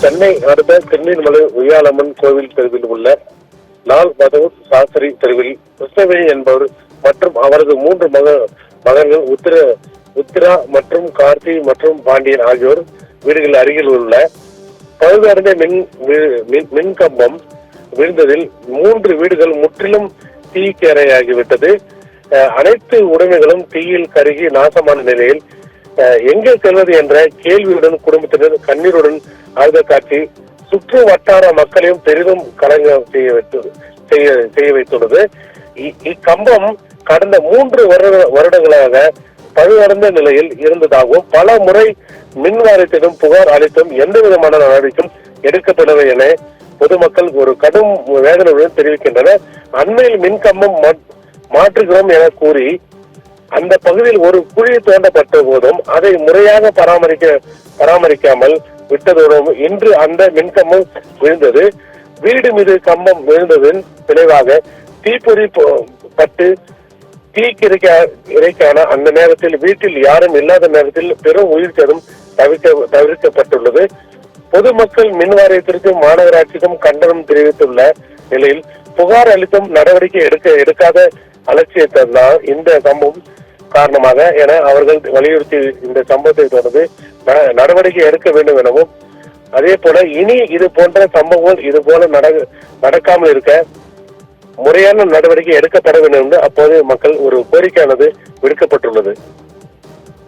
சென்னை அடுத்த திருநீர்மலை உய்யாலம்மன் கோவில் தெருவில் உள்ள லால் பகதூர் சாஸ்திரி தெருவில் கிருஷ்ணவேணி என்பவர் மற்றும் அவரது 3 மகன்கள் உத்திரா மற்றும் கார்த்தி மற்றும் பாண்டியன் ஆகியோர் வீடுகள் அருகில் உள்ள பழுதடைந்த மின் கம்பம் விழுந்ததில் 3 வீடுகள் முற்றிலும் தீக்கிரையாகிவிட்டது. அனைத்து உடைமைகளும் தீயில் கருகி நாசமான நிலையில் எங்கே செல்வது என்ற கேள்வியுடன் குடும்பத்தினர் கண்ணீருடன் ஆழ்ந்த காட்சி சுற்று வட்டார மக்களையும் பெரிதும் கலங்க செய்ய வைத்துள்ளது. இக்கம்பம் கடந்த 3 வருடங்களாக பழுதடைந்த நிலையில் இருந்ததாகவும் பல முறை மின் வாரியத்திடம் புகார் அளித்தும் எந்த விதமான நடவடிக்கையும் எடுக்கப்படவில்லை என பொதுமக்கள் ஒரு கடும் வேதனையுடன் தெரிவிக்கின்றனர். அண்மையில் மின் கம்பம் மாற்றுகிறோம் என கூறி அந்த பகுதியில் ஒரு குழி தோண்டப்பட்ட போதும் அதை முறையாக பராமரிக்காமல் விட்டதோடும் இன்று அந்த மின்கம்பம் விழுந்தது. வீடு மீது கம்பம் விழுந்ததன் விளைவாக தீப்பொறி பட்டு இறைக்கான அந்த நேரத்தில் வீட்டில் யாரும் இல்லாத நேரத்தில் பெரும் உயிர் சேதம் தவிர்க்கப்பட்டுள்ளது. பொதுமக்கள் மின் வாரியத்திற்கு மாநகராட்சிக்கும் கண்டனம் தெரிவித்துள்ள நிலையில் புகார் அளித்தும் நடவடிக்கை எடுக்காத அலட்சியத்தான் இந்த சம்பவம் காரணமாக என அவர்கள் வலியுறுத்தி இந்த சம்பவத்தை தொடர்ந்து நடவடிக்கை எடுக்க வேண்டும் எனவும் அதே போல இனி இது போன்ற சம்பவங்கள் இது போல நடக்காமல் இருக்க முறையான நடவடிக்கை எடுக்கப்பட வேண்டும் என்று அப்போது மக்கள் ஒரு கோரிக்கையானது விடுக்கப்பட்டுள்ளது.